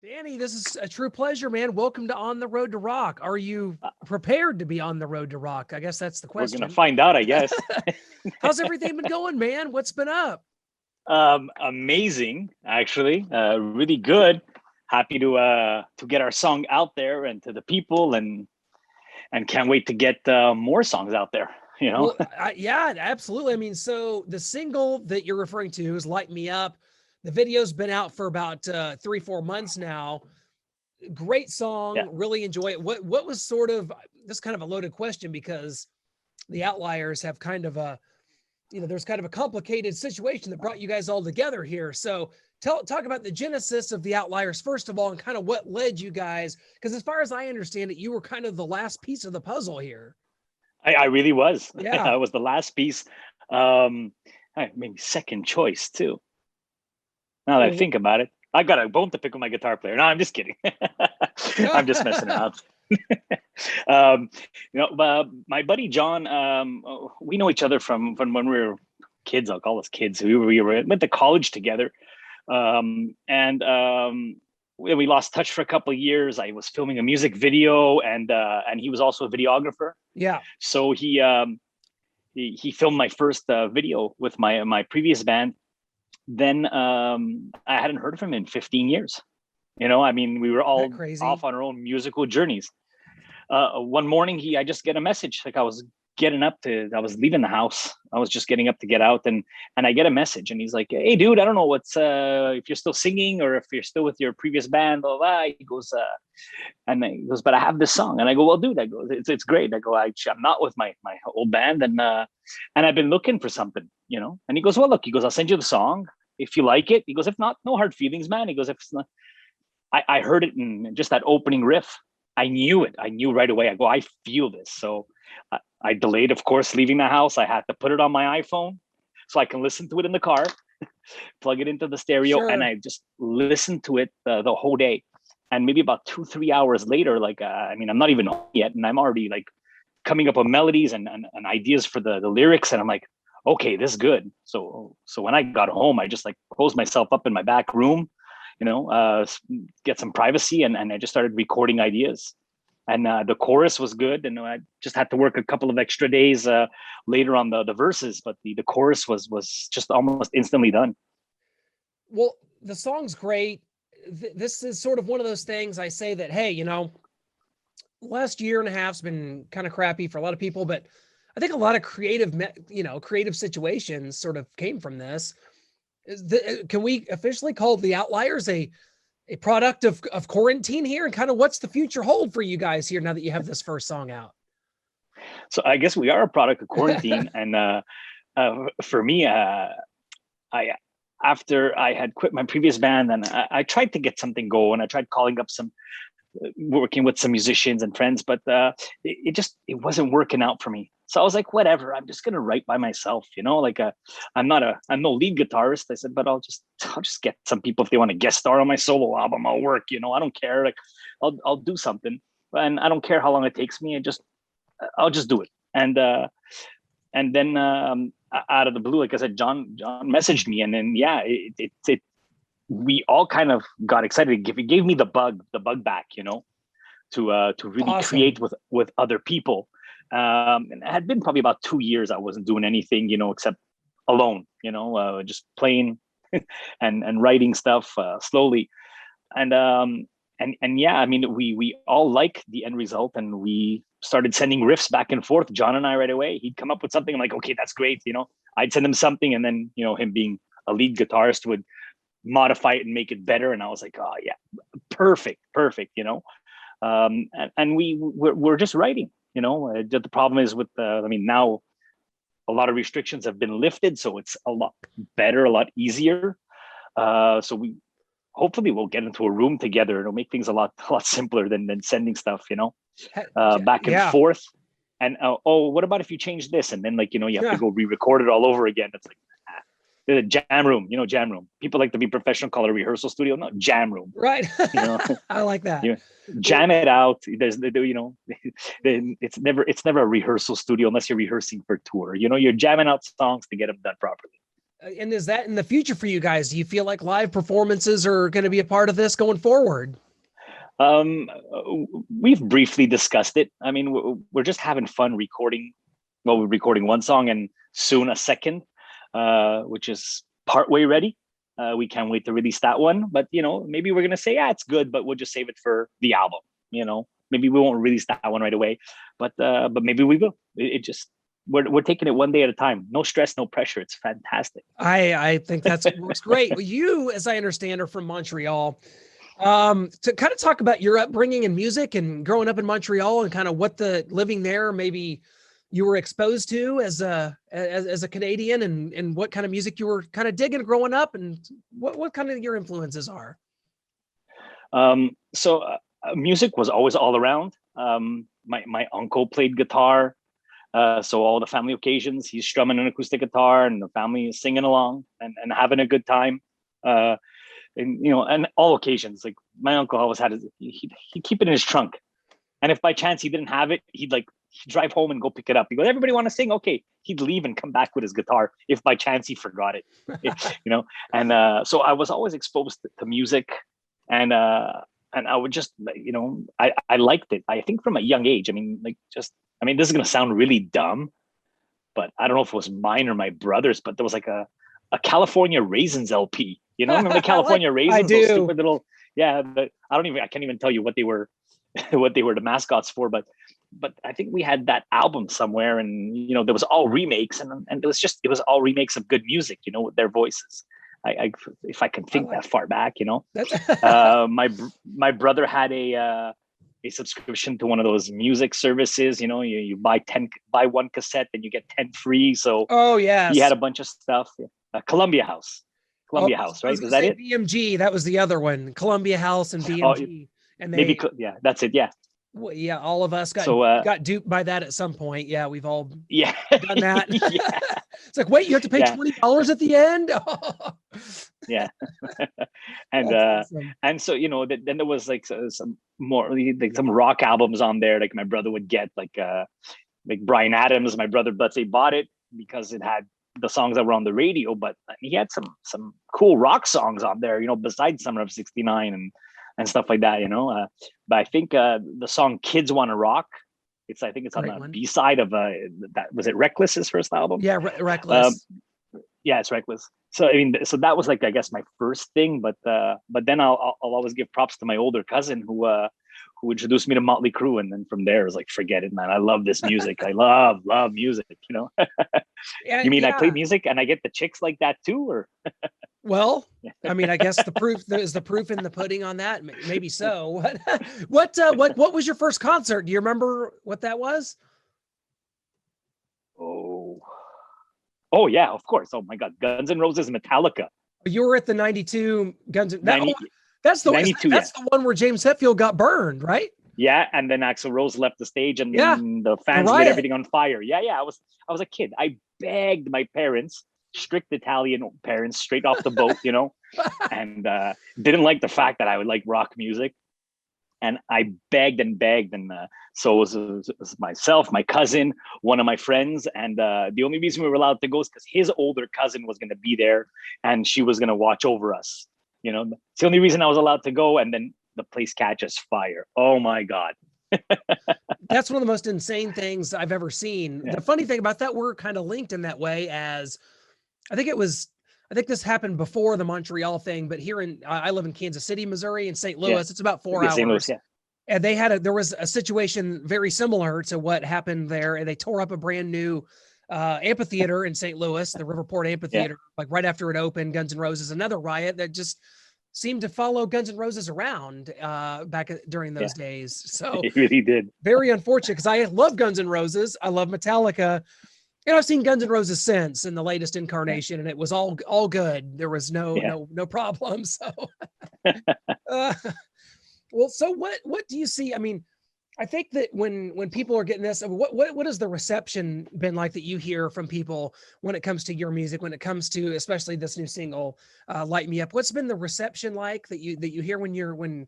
Danny, this is a true pleasure, man. Welcome to On the Road to Rock. Are you prepared to be on the road to rock? I guess that's the We're gonna question. find out, I guess. How's everything been going, man? What's been up? Amazing, actually. Really good. Happy to get our song out there and to the people, and can't wait to get more songs out there. You know. Yeah, absolutely. I mean, so the single that you're referring to is Light Me Up. The video's been out for about 3-4 months now. Great Yeah. song. Really enjoy it. What was sort of this kind of a loaded question because the Outliers have kind of a there's kind of a complicated situation that brought you guys all together here. So talk about the genesis of the Outliers first of all, and kind of what led you guys. Because as far as I understand it, you were kind of the last piece of the puzzle here. I really was. Yeah. I was the last piece. Maybe second choice too. Now that I think about it, I got a bone to pick with my guitar player. No, I'm just kidding. I'm just messing around. My buddy John, we know each other from when we were kids. I'll call us kids. We went to college together, and we lost touch for a couple of years. I was filming a music video, and he was also a videographer. Yeah. So he filmed my first video with my previous band. Then I hadn't heard from him in 15 years. I mean, we were all off on our own musical journeys. One morning, I just get a message. Like I was leaving the house. I was just getting up to get out, and I get a message, and he's like, "Hey, dude, I don't know what's if you're still singing or if you're still with your previous band." Blah, blah. He goes, "But I have this song." And I go, "Well, dude," I go, "It's great." I go, "I'm not with my old band, and I've been looking for something, And he goes, "Well, look," he goes, "I'll send you the song if you like it." He goes, "If not, no hard feelings, man." He goes, "If it's not," I heard it in just that opening riff. I knew it. I knew right away. I go, "I feel this." So I delayed, of course, leaving the house. I had to put it on my iPhone so I can listen to it in the car, plug it into the stereo, and I just listened to it the whole day. And maybe about 2-3 hours later, I'm not even home yet, and I'm already like coming up with melodies and ideas for the lyrics, and I'm like, okay, this is good. So when I got home, I just like closed myself up in my back room, get some privacy, and I just started recording ideas. And the chorus was good, and I just had to work a couple of extra days later on the verses, but the chorus was just almost instantly done. Well, the song's great. This is sort of one of those things I say that, hey, last year and a half's been kind of crappy for a lot of people, but I think a lot of creative situations sort of came from this. Can we officially call the Outliers a product of quarantine here, and kind of what's the future hold for you guys here now that you have this first song out? So I guess we are a product of quarantine. And for me, after I had quit my previous band, and I tried to get something going, I tried calling up working with some musicians and friends, but it wasn't working out for me. So I was like, whatever, I'm just gonna write by myself, I'm no lead guitarist. I said, but I'll just get some people if they want to guest star on my solo album. I'll work, I don't care. Like I'll do something, and I don't care how long it takes me. I'll just do it. And then out of the blue, like I said, John messaged me, and then we all kind of got excited. He gave me the bug back, to really create with other people. And it had been probably about 2 years I wasn't doing anything, except alone, just playing and writing stuff slowly. And yeah, I mean, we all like the end result, and we started sending riffs back and forth. John and I right away. He'd come up with something. I'm like, okay, that's great. I'd send him something, and then him being a lead guitarist would modify it and make it better. And I was like, oh yeah, perfect. And we're just writing. The problem is with now a lot of restrictions have been lifted, so it's a lot better, a lot easier. So we hopefully we'll get into a room together. It'll make things a lot simpler than sending stuff, back and forth. And what about if you change this? And then you have to go re-record it all over again. It's like the jam room, jam room. People like to be professional, call it a rehearsal studio. No, jam room. Right. I like that. Jam it out. It's never a rehearsal studio unless you're rehearsing for tour. You're jamming out songs to get them done properly. And is that in the future for you guys? Do you feel like live performances are going to be a part of this going forward? We've briefly discussed it. I mean, we're just having fun recording. Well, we're recording one song and soon a second, which is partway ready. We can't wait to release that one. But, maybe we're going to say, yeah, it's good, but we'll just save it for the album. Maybe we won't release that one right away, but maybe we will. We're taking it one day at a time. No stress, no pressure. It's fantastic. I think works great. Well, you, as I understand, are from Montreal. To kind of talk about your upbringing in music and growing up in Montreal and kind of what the living there maybe you were exposed to as a Canadian and what kind of music you were kind of digging growing up and what kind of your influences are. Music was always all around. My uncle played guitar. So all the family occasions, he's strumming an acoustic guitar and the family is singing along and having a good time. And all occasions, like my uncle always had he'd keep it in his trunk. And if by chance he didn't have it, he'd drive home and go pick it up. He goes, everybody want to sing? Okay. He'd leave and come back with his guitar if by chance he forgot it, And so I was always exposed to music and I would just, I liked it. I think from a young age, this is going to sound really dumb, but I don't know if it was mine or my brother's, but there was like a California Raisins LP. Remember the California Raisins? I do. Those stupid little, yeah. But I can't even tell you what they were, the mascots for. But I think we had that album somewhere, and there was all remakes, and it was all remakes of good music, with their voices. If I can think that far back, my brother had a subscription to one of those music services. You buy one cassette and you get 10 free. So yes, he had a bunch of stuff. Columbia House, right? Is that it? BMG. That was the other one. Columbia House and BMG. And that's it. Yeah. Well, yeah, all of us got duped by that at some point. Yeah, we've all done that. Yeah. It's like, wait, you have to pay $20 at the end. Yeah. And awesome. And so then there was like some more like some rock albums on there. Like my brother would get like Bryan Adams. My brother, let's say, bought it because it had the songs that were on the radio, but he had some cool rock songs on there. Besides Summer of '69 and stuff like that. But I think the song "Kids Wanna Rock." I think it's on the B side of that. Was it Reckless, his first album? Yeah, Reckless. Yeah, it's Reckless. So so that was like, I guess, my first thing. But then I'll always give props to my older cousin who introduced me to Motley Crue, and then from there it was like, forget it, man. I love this music. I love music. You mean I play music and I get the chicks like that too, or? Well, I guess the proof is the proof in the pudding on that. Maybe so. What was your first concert? Do you remember what that was? Oh yeah, of course. Oh my God, Guns N' Roses, Metallica. You were at the '92 Guns N' Roses. That's the 92, that's the one where James Hetfield got burned, right? Yeah, and then Axl Rose left the stage, and the fans lit everything on fire. Yeah. I was a kid. I begged my parents, strict Italian parents, straight off the boat, and didn't like the fact that I would like rock music. And I begged, and so it was myself, my cousin, one of my friends, and the only reason we were allowed to go is because his older cousin was going to be there, and she was going to watch over us. It's the only reason I was allowed to go, and then the place catches fire. Oh my God. That's one of the most insane things I've ever seen. Yeah. The funny thing about that, we're kind of linked in that way, as I think this happened before the Montreal thing, but here I live in Kansas City, Missouri, and St. Louis. It's about 4 hours. St. Louis, and there was a situation very similar to what happened there. And they tore up a brand new amphitheater in St. Louis, the Riverport Amphitheater, like right after it opened. Guns N' Roses, another riot that just seemed to follow Guns N' Roses around during those days. So it really did. Very unfortunate, because I love Guns N' Roses. I love Metallica. And I've seen Guns N' Roses since in the latest incarnation, and it was all good. There was no problems. So, well, so what do you see? I think that when people are getting this, what has the reception been like that you hear from people when it comes to your music, when it comes to especially this new single, "Light Me Up"? What's been the reception like that you hear when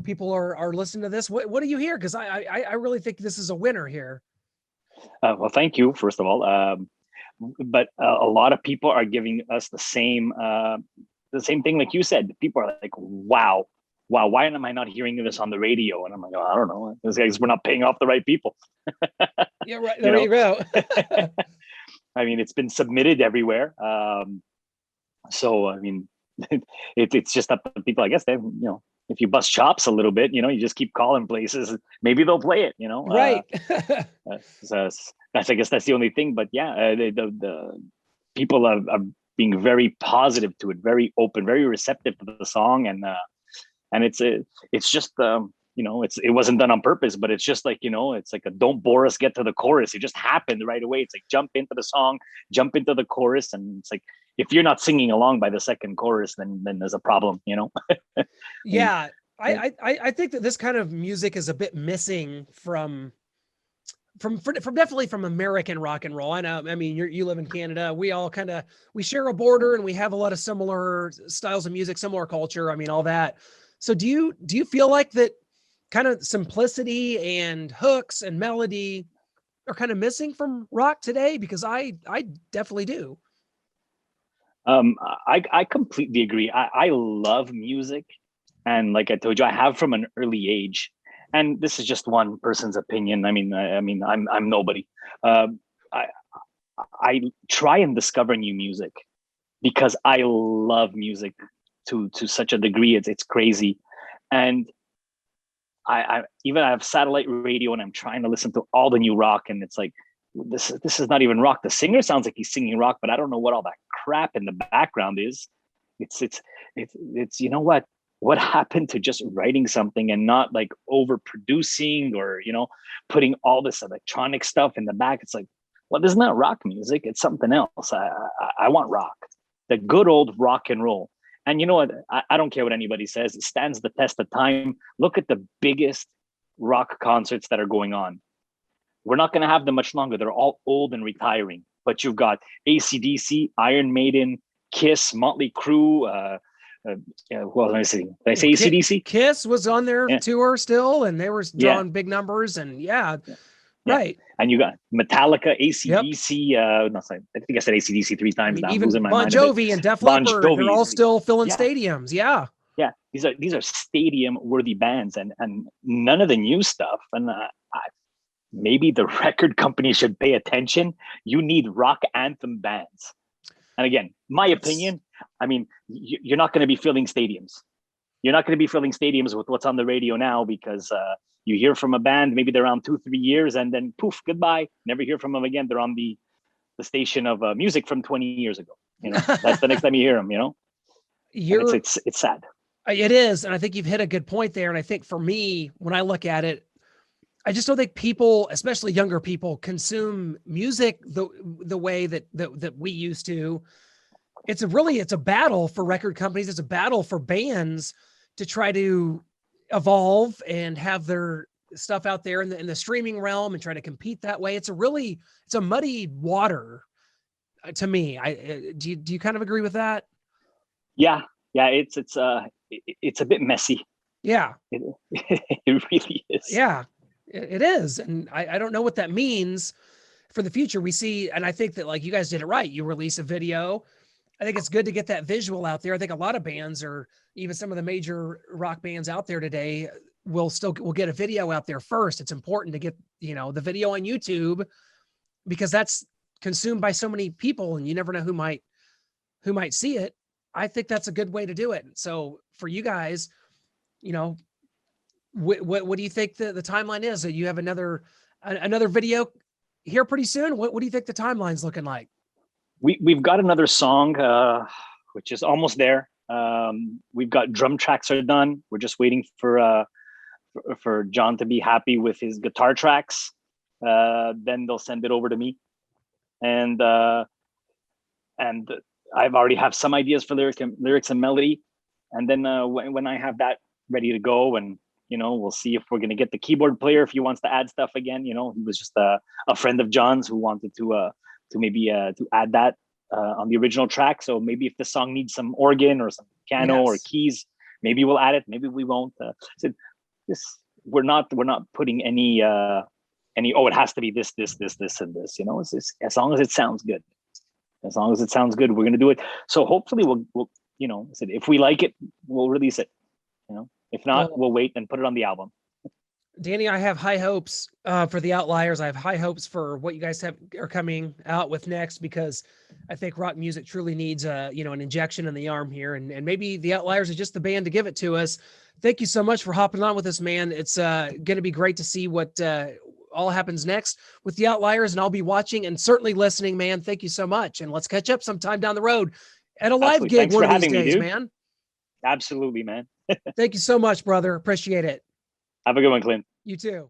people are listening to this? What do you hear? Because I really think this is a winner here. Well, thank you, first of all. but a lot of people are giving us the same thing, like you said. People are like, wow, why am I not hearing this on the radio? And I'm like, oh, I don't know, because we're not paying off the right people. Yeah, right. There you go. I mean, it's been submitted everywhere. So I mean, it's just up to people, I guess. They, if you bust chops a little bit, you just keep calling places, maybe they'll play it. Right. So I guess that's the only thing. But yeah, the people are being very positive to it, very open, very receptive to the song, and it's just it wasn't done on purpose, but it's just like, it's like a don't bore us, get to the chorus. It just happened right away. It's like jump into the song, jump into the chorus, and it's like if you're not singing along by the second chorus, then there's a problem, Yeah, I think that this kind of music is a bit missing from definitely from American rock and roll. I know, I mean, you live in Canada. We all we share a border, and we have a lot of similar styles of music, similar culture. I mean, all that. So do you feel like that kind of simplicity and hooks and melody are kind of missing from rock today? Because I definitely do. I completely agree. I love music, and like I told you, I have from an early age. And this is just one person's opinion. I mean, I'm nobody. I try and discover new music because I love music to such a degree. It's crazy, and I have satellite radio, and I'm trying to listen to all the new rock, and it's like, this is not even rock. The singer sounds like he's singing rock, but I don't know what all that crap in the background is. It's what happened to just writing something and not like overproducing or putting all this electronic stuff in the back. It's like, well, this is not rock music. It's something else. I want rock, the good old rock and roll. And you know what? I don't care what anybody says. It stands the test of time. Look at the biggest rock concerts that are going on. We're not going to have them much longer. They're all old and retiring. But you've got AC/DC, Iron Maiden, Kiss, Motley Crue. Well, let me see. Did I say AC/DC? Kiss was on their tour still, and they were drawing big numbers. And right. And you got Metallica, AC/DC. No, sorry, I think I said AC/DC 3 times now. Even Bon Jovi and Def Leppard, they're all still filling stadiums. Yeah. Yeah, these are stadium worthy bands, and none of the new stuff. And maybe the record company should pay attention. You need rock anthem bands. And again, my opinion, I mean, you're not going to be filling stadiums. You're not going to be filling stadiums with what's on the radio now, because you hear from a band, maybe they're around 2-3 years, and then poof, goodbye. Never hear from them again. They're on the station of music from 20 years ago. That's the next time you hear them. It's sad. It is, and I think you've hit a good point there. And I think for me, when I look at it, I just don't think people, especially younger people, consume music the way that we used to. It's a battle for record companies. It's a battle for bands to try to evolve and have their stuff out there in the streaming realm and try to compete that way. It's a muddy water to me. Do you kind of agree with that? Yeah. It's a bit messy. Yeah, it really is. Yeah. It is. And I don't know what that means for the future. We see, and I think that like you guys did it right. You release a video. I think it's good to get that visual out there. I think a lot of bands, or even some of the major rock bands out there today, will get a video out there first. It's important to get, the video on YouTube, because that's consumed by so many people and you never know who might see it. I think that's a good way to do it. So for you guys, what do you think the timeline is? So you have another video here pretty soon. What do you think the timeline's looking like? We've got another song, which is almost there. We've got drum tracks are done. We're just waiting for John to be happy with his guitar tracks. Then they'll send it over to me, and I've already have some ideas for lyrics and melody. And then when I have that ready to go, and we'll see if we're going to get the keyboard player if he wants to add stuff again. He was just a friend of John's who wanted to maybe to add that on the original track. So maybe if the song needs some organ or some piano or keys, maybe we'll add it. Maybe we won't. So we're not putting any. It has to be this, and this. It's as long as it sounds good. As long as it sounds good, we're going to do it. So hopefully we'll if we like it, we'll release it. If not, we'll wait and put it on the album. Danny, I have high hopes for the Outliers. I have high hopes for what you guys are coming out with next, because I think rock music truly needs an injection in the arm here, and maybe the Outliers is just the band to give it to us. Thank you so much for hopping on with us, man. It's going to be great to see what all happens next with the Outliers, and I'll be watching and certainly listening, man. Thank you so much, and let's catch up sometime down the road at a live gig one of these days, man. Absolutely, man. Thank you so much, brother. Appreciate it. Have a good one, Clint. You too.